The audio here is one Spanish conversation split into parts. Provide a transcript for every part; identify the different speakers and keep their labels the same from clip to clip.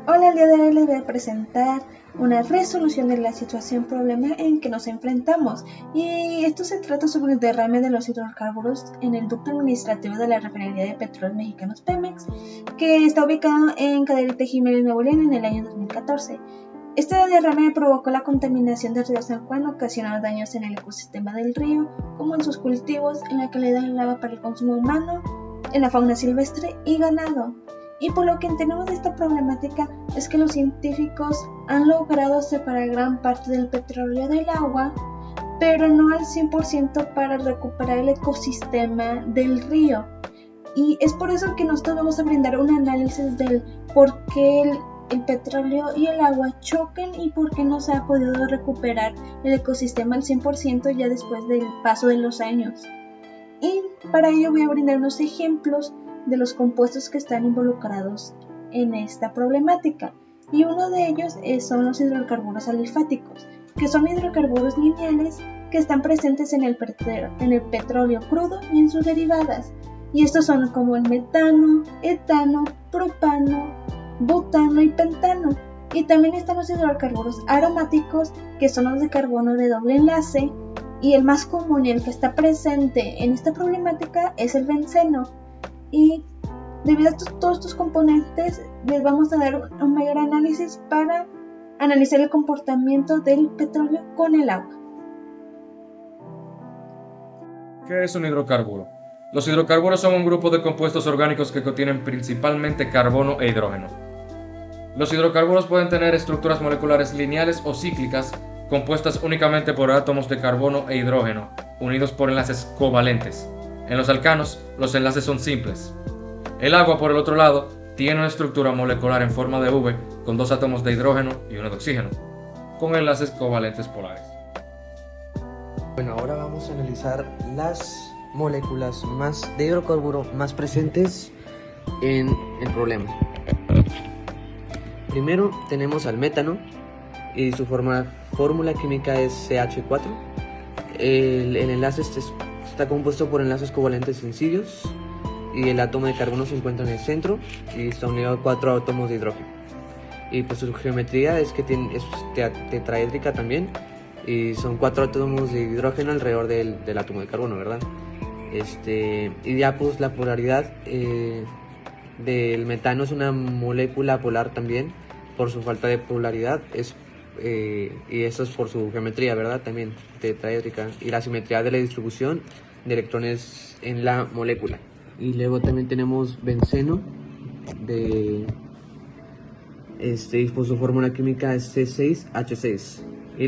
Speaker 1: Hola, el día de hoy les voy a presentar una resolución de la situación problema en que nos enfrentamos, y esto se trata sobre el derrame de los hidrocarburos en el ducto administrativo de la refinería de petróleos mexicanos Pemex, que está ubicado en Cadereyta Jiménez, Nuevo León, en el año 2014. Este derrame provocó la contaminación del río San Juan, ocasionando daños en el ecosistema del río, como en sus cultivos, en la calidad del agua para el consumo humano, en la fauna silvestre y ganado. Y por lo que entendemos de esta problemática es que los científicos han logrado separar gran parte del petróleo del agua, pero no al 100% para recuperar el ecosistema del río. Y es por eso que nosotros vamos a brindar un análisis del por qué el petróleo y el agua chocan y por qué no se ha podido recuperar el ecosistema al 100% ya después del paso de los años. Y para ello voy a brindar unos ejemplos de los compuestos que están involucrados en esta problemática, y uno de ellos son los hidrocarburos alifáticos, que son hidrocarburos lineales que están presentes en el petróleo crudo y en sus derivadas, y estos son como el metano, etano, propano, butano y pentano. Y también están los hidrocarburos aromáticos, que son los de carbono de doble enlace, y el más común y el que está presente en esta problemática es el benceno. Y debido a todos estos componentes les vamos a dar un mayor análisis para analizar el comportamiento del petróleo con el agua.
Speaker 2: ¿Qué es un hidrocarburo? Los hidrocarburos son un grupo de compuestos orgánicos que contienen principalmente carbono e hidrógeno. Los hidrocarburos pueden tener estructuras moleculares lineales o cíclicas, compuestas únicamente por átomos de carbono e hidrógeno, unidos por enlaces covalentes. En los alcanos, los enlaces son simples. El agua, por el otro lado, tiene una estructura molecular en forma de V, con dos átomos de hidrógeno y uno de oxígeno, con enlaces covalentes polares.
Speaker 3: Bueno, ahora vamos a analizar las moléculas de hidrocarburo más presentes en el problema. Primero tenemos al metano y su fórmula química es CH4. El enlace está compuesto por enlaces covalentes sencillos y el átomo de carbono se encuentra en el centro y está unido a 4 átomos de hidrógeno. Y pues su geometría es tetraédrica también, y son 4 átomos de hidrógeno alrededor del átomo de carbono, ¿verdad? Y ya pues la polaridad del metano es una molécula polar también, por su falta de polaridad, y eso es por su geometría, ¿verdad? También tetraédrica, y la simetría de la distribución de electrones en la molécula. Y luego también tenemos benceno, y por su fórmula química es C6H6. Y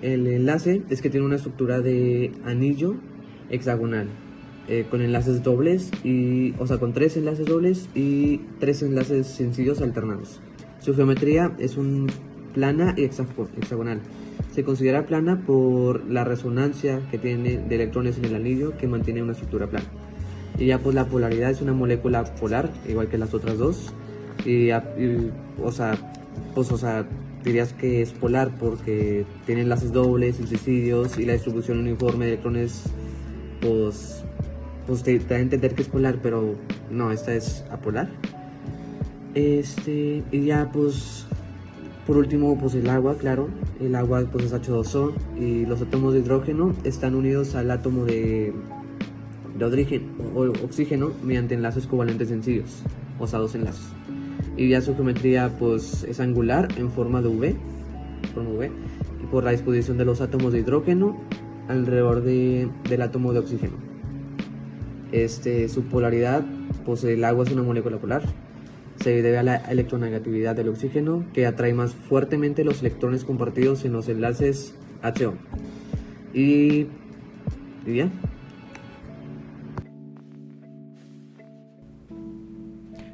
Speaker 3: el enlace es que tiene una estructura de anillo hexagonal, con enlaces dobles, con 3 enlaces dobles y 3 enlaces sencillos alternados. Su geometría es plana y hexagonal. Se considera plana por la resonancia que tiene de electrones en el anillo, que mantiene una estructura plana. Y ya pues la polaridad es una molécula polar, igual que las otras dos. Dirías que es polar porque tiene enlaces dobles y sencillos, y la distribución uniforme de electrones te da a entender que es polar, pero no, esta es apolar. Y ya pues por último pues el agua, claro, el agua pues es H2O, y los átomos de hidrógeno están unidos al átomo de oxígeno mediante enlaces covalentes sencillos, o sea, 2 enlaces. Y ya su geometría pues es angular en forma V, y por la disposición de los átomos de hidrógeno alrededor del átomo de oxígeno. Su polaridad, pues el agua es una molécula polar. Se debe a la electronegatividad del oxígeno, que atrae más fuertemente los electrones compartidos en los enlaces HO. Y ya.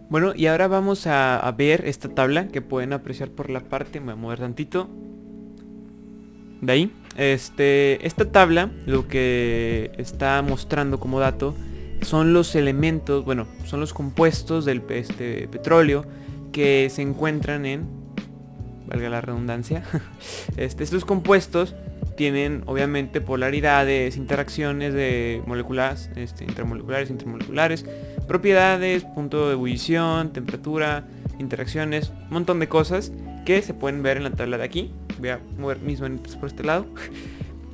Speaker 4: Bueno, y ahora vamos a ver esta tabla que pueden apreciar por la parte. Me voy a mover tantito de ahí. Esta tabla lo que está mostrando como dato son los elementos, son los compuestos del petróleo que se encuentran en, valga la redundancia, estos compuestos tienen obviamente polaridades, interacciones de moléculas, intermoleculares, propiedades, punto de ebullición, temperatura, interacciones, un montón de cosas que se pueden ver en la tabla de aquí. Voy a mover mis manitas por este lado.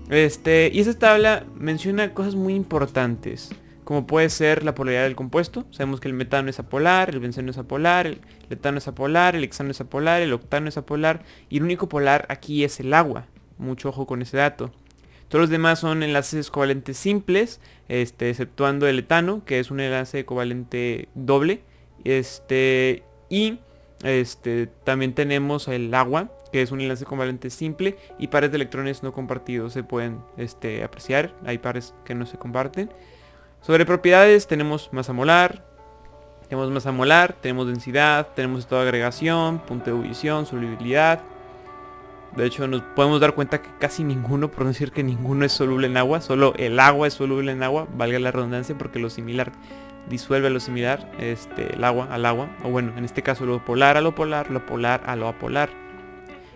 Speaker 4: Y esta tabla menciona cosas muy importantes, como puede ser la polaridad del compuesto. Sabemos que el metano es apolar, el benceno es apolar, el etano es apolar, el hexano es apolar, el octano es apolar, y el único polar aquí es el agua. Mucho ojo con ese dato. Todos los demás son enlaces covalentes simples, exceptuando el etano, que es un enlace covalente doble. También tenemos el agua, que es un enlace covalente simple, y pares de electrones no compartidos se pueden apreciar. Hay pares que no se comparten. Sobre propiedades tenemos masa molar, tenemos densidad, tenemos estado de agregación, punto de ebullición, solubilidad. De hecho nos podemos dar cuenta que casi ninguno, por no decir que ninguno, es soluble en agua. Solo el agua es soluble en agua, valga la redundancia, porque lo similar disuelve a lo similar, el agua al agua. O bueno, en este caso lo polar a lo polar, lo polar a lo apolar.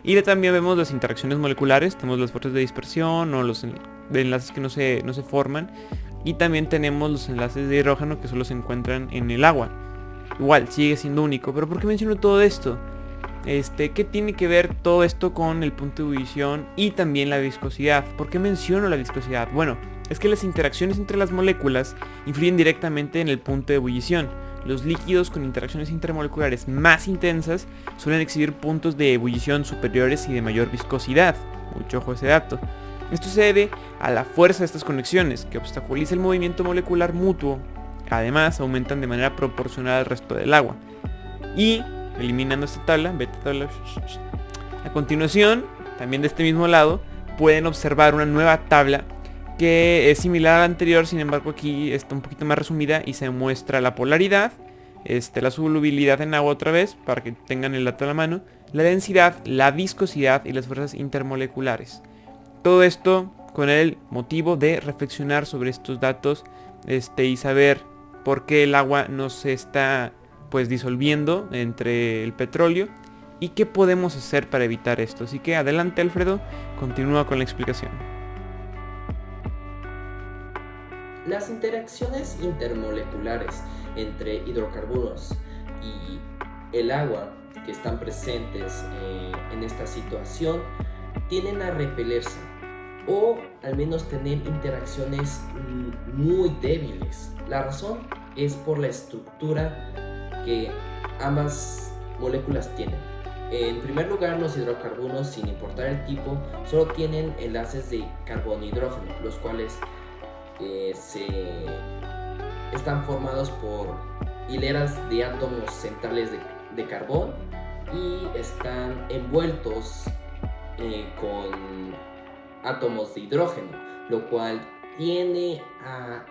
Speaker 4: Y también vemos las interacciones moleculares, tenemos las fuerzas de dispersión o los enlaces que no se forman. Y también tenemos los enlaces de hidrógeno que solo se encuentran en el agua. Igual, sigue siendo único. ¿Pero por qué menciono todo esto? ¿Qué tiene que ver todo esto con el punto de ebullición y también la viscosidad? ¿Por qué menciono la viscosidad? Bueno, es que las interacciones entre las moléculas influyen directamente en el punto de ebullición. Los líquidos con interacciones intermoleculares más intensas suelen exhibir puntos de ebullición superiores y de mayor viscosidad. Mucho ojo a ese dato. Esto se debe a la fuerza de estas conexiones, que obstaculiza el movimiento molecular mutuo. Además, aumentan de manera proporcional al resto del agua. Y, eliminando esta tabla, a continuación, también de este mismo lado, pueden observar una nueva tabla que es similar a la anterior, sin embargo aquí está un poquito más resumida y se muestra la polaridad, la solubilidad en agua otra vez, para que tengan el dato a la mano, la densidad, la viscosidad y las fuerzas intermoleculares. Todo esto con el motivo de reflexionar sobre estos datos y saber por qué el agua no se está disolviendo entre el petróleo y qué podemos hacer para evitar esto. Así que adelante, Alfredo, continúa con la explicación.
Speaker 5: Las interacciones intermoleculares entre hidrocarburos y el agua que están presentes en esta situación tienden a repelerse o al menos tener interacciones muy débiles. La razón es por la estructura que ambas moléculas tienen. En primer lugar, los hidrocarburos, sin importar el tipo, solo tienen enlaces de carbono-hidrógeno, los cuales están formados por hileras de átomos centrales de carbón y están envueltos con átomos de hidrógeno, lo cual tiende a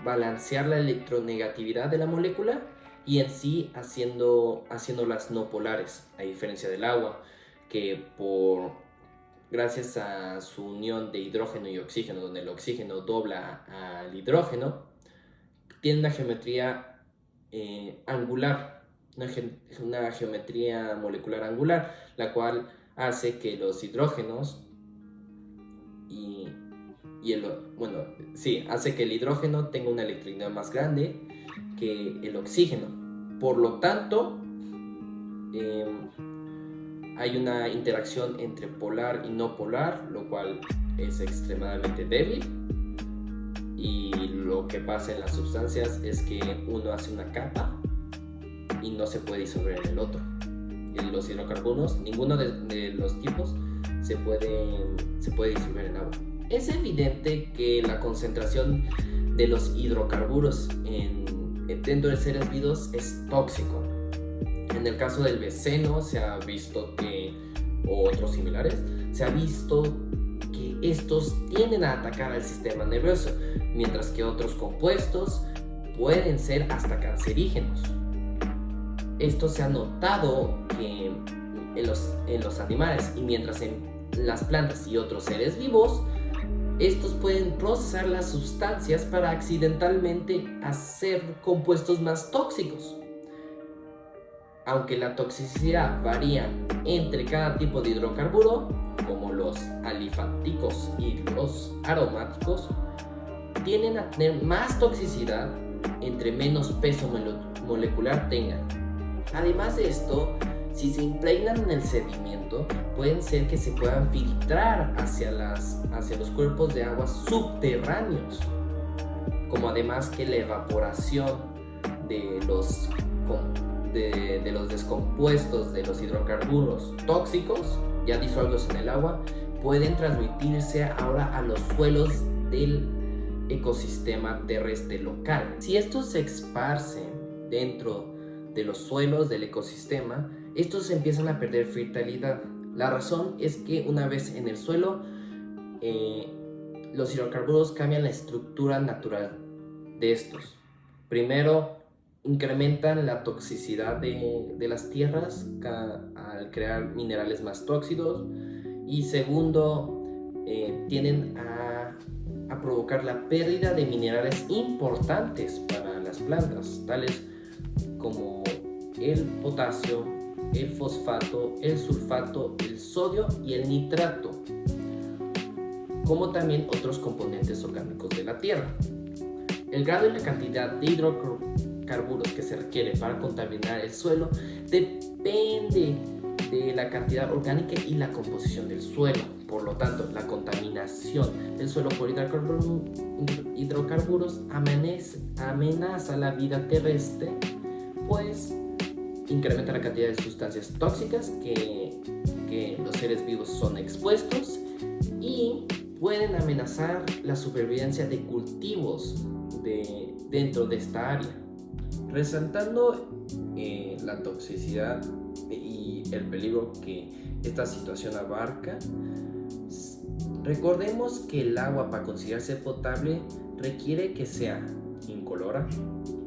Speaker 5: balancear la electronegatividad de la molécula y en sí haciéndolas no polares, a diferencia del agua, que gracias a su unión de hidrógeno y oxígeno, donde el oxígeno dobla al hidrógeno, tiene una geometría angular, una geometría molecular angular, la cual hace que los hidrógenos hace que el hidrógeno tenga una electronegatividad más grande que el oxígeno. Por lo tanto, hay una interacción entre polar y no polar, lo cual es extremadamente débil. Y lo que pasa en las sustancias es que uno hace una capa y no se puede disolver en el otro. En los hidrocarburos, ninguno de los tipos se puede disolver en agua. Es evidente que la concentración de los hidrocarburos dentro de seres vivos es tóxico. En el caso del benceno o otros similares, se ha visto que estos tienden a atacar al sistema nervioso, mientras que otros compuestos pueden ser hasta cancerígenos. Esto se ha notado que en los animales, y mientras en las plantas y otros seres vivos, estos pueden procesar las sustancias para accidentalmente hacer compuestos más tóxicos. Aunque la toxicidad varía entre cada tipo de hidrocarburo, como los alifáticos y los aromáticos, tienden a tener más toxicidad entre menos peso molecular tengan. Además de esto, si se impregnan en el sedimento, pueden ser que se puedan filtrar hacia los cuerpos de agua subterráneos, como además que la evaporación de los descompuestos de los hidrocarburos tóxicos ya disueltos en el agua pueden transmitirse ahora a los suelos del ecosistema terrestre local. Si estos se esparcen dentro de los suelos del ecosistema, estos empiezan a perder fertilidad. La razón es que una vez en el suelo, los hidrocarburos cambian la estructura natural de estos. Primero, incrementan la toxicidad de las tierras al crear minerales más tóxicos, y segundo, tienden a provocar la pérdida de minerales importantes para las plantas, tales como el potasio, el fosfato, el sulfato, el sodio y el nitrato, como también otros componentes orgánicos de la tierra. El grado y la cantidad de hidrocarburos que se requiere para contaminar el suelo depende de la cantidad orgánica y la composición del suelo. Por lo tanto, la contaminación del suelo por hidrocarburos amenaza la vida terrestre, pues incrementa la cantidad de sustancias tóxicas que los seres vivos son expuestos, y pueden amenazar la supervivencia de cultivos dentro de esta área. Resaltando la toxicidad y el peligro que esta situación abarca, recordemos que el agua, para considerarse potable, requiere que sea incolora,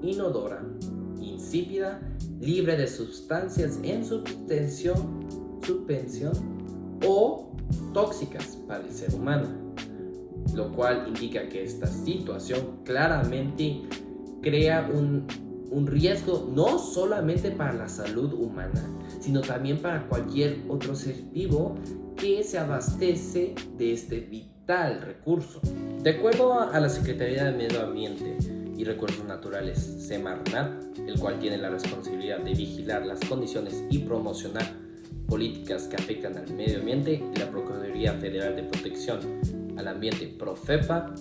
Speaker 5: inodora, insípida, libre de sustancias en suspensión o tóxicas para el ser humano, lo cual indica que esta situación claramente crea un riesgo no solamente para la salud humana, sino también para cualquier otro ser vivo que se abastece de este vital recurso. De acuerdo a la Secretaría de Medio Ambiente y Recursos Naturales, Semarnat, el cual tiene la responsabilidad de vigilar las condiciones y promocionar políticas que afectan al medio ambiente, y la Procuraduría Federal de Protección al Ambiente, Profepa,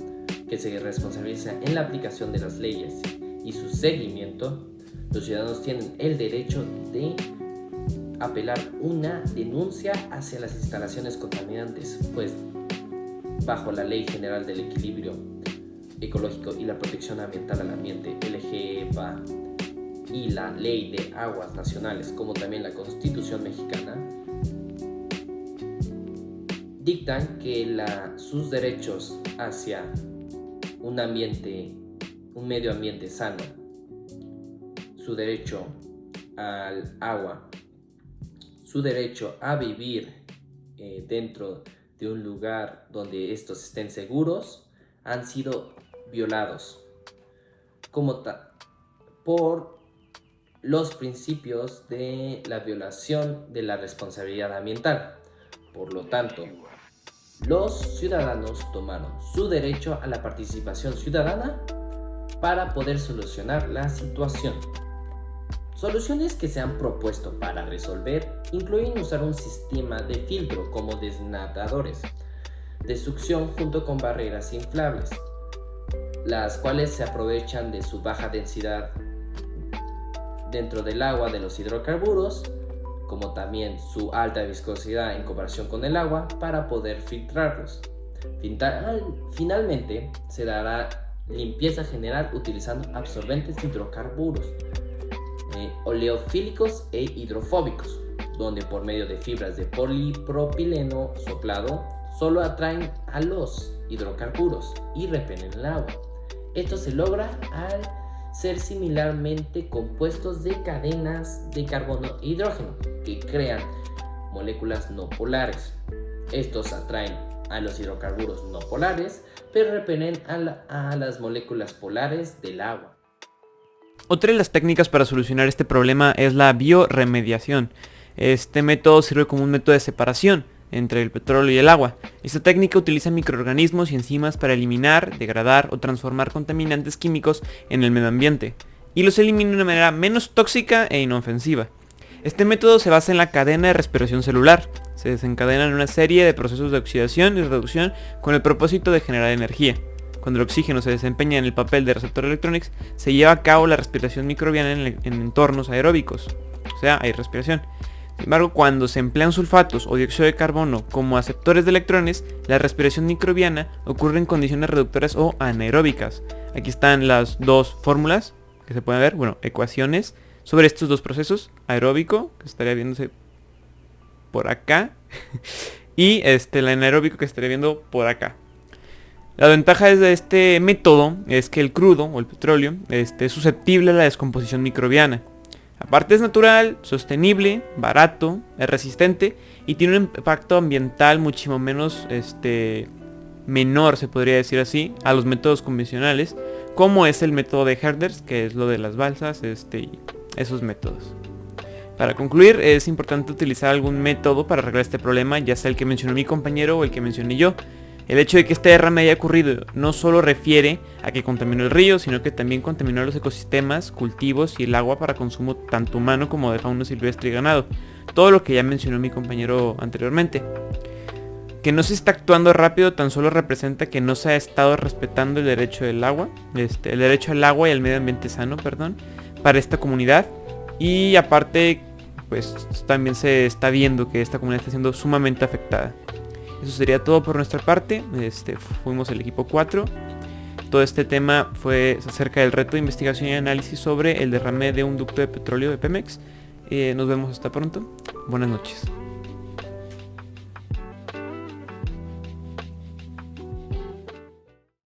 Speaker 5: que se responsabiliza en la aplicación de las leyes y su seguimiento, los ciudadanos tienen el derecho de apelar una denuncia hacia las instalaciones contaminantes, pues bajo la Ley General del Equilibrio Ecológico y la Protección Ambiental al Ambiente, LGEPA, y la Ley de Aguas Nacionales, como también la Constitución mexicana, dictan que sus derechos hacia un medio ambiente sano, su derecho al agua, su derecho a vivir dentro de un lugar donde estos estén seguros, han sido violados por los principios de la violación de la responsabilidad ambiental. Por lo tanto, los ciudadanos tomaron su derecho a la participación ciudadana para poder solucionar la situación. Soluciones que se han propuesto para resolver incluyen usar un sistema de filtro como desnatadores de succión junto con barreras inflables, las cuales se aprovechan de su baja densidad dentro del agua de los hidrocarburos, como también su alta viscosidad en comparación con el agua, para poder filtrarlos. Finalmente, se dará limpieza general utilizando absorbentes de hidrocarburos oleofílicos e hidrofóbicos, donde por medio de fibras de polipropileno soplado solo atraen a los hidrocarburos y repelen el agua. Esto se logra al ser similarmente compuestos de cadenas de carbono e hidrógeno que crean moléculas no polares. Estos atraen a los hidrocarburos no polares, pero repelen a las moléculas polares del agua.
Speaker 4: Otra de las técnicas para solucionar este problema es la bioremediación. Este método sirve como un método de separación entre el petróleo y el agua. Esta técnica utiliza microorganismos y enzimas para eliminar, degradar o transformar contaminantes químicos en el medio ambiente. y los elimina de una manera menos tóxica e inofensiva. Este método se basa en la cadena de respiración celular. Se desencadenan una serie de procesos de oxidación y reducción con el propósito de generar energía. Cuando el oxígeno se desempeña en el papel de receptor electrónico, se lleva a cabo la respiración microbiana en entornos aeróbicos, o sea, hay respiración. Sin embargo, cuando se emplean sulfatos o dióxido de carbono como aceptores de electrones, la respiración microbiana ocurre en condiciones reductoras o anaeróbicas. Aquí están las dos fórmulas que se pueden ver, bueno, ecuaciones sobre estos dos procesos, aeróbico, que estaría viéndose por acá, y el anaeróbico, que estaría viendo por acá. La ventaja de este método es que el crudo o el petróleo es susceptible a la descomposición microbiana. Aparte es natural, sostenible, barato, es resistente y tiene un impacto ambiental muchísimo menos menor, se podría decir así, a los métodos convencionales, como es el método de Herders, que es lo de las balsas, y esos métodos. Para concluir, es importante utilizar algún método para arreglar este problema, ya sea el que mencionó mi compañero o el que mencioné yo. El hecho de que este derrame haya ocurrido no solo refiere a que contaminó el río, sino que también contaminó los ecosistemas, cultivos y el agua para consumo tanto humano como de fauna silvestre y ganado. Todo lo que ya mencionó mi compañero anteriormente. Que no se está actuando rápido tan solo representa que no se ha estado respetando el derecho del agua, el derecho al agua y al medio ambiente sano, para esta comunidad. Y aparte, pues también se está viendo que esta comunidad está siendo sumamente afectada. Eso sería todo por nuestra parte. Fuimos el equipo 4. Todo este tema fue acerca del reto de investigación y análisis sobre el derrame de un ducto de petróleo de Pemex. Nos vemos hasta pronto. Buenas noches.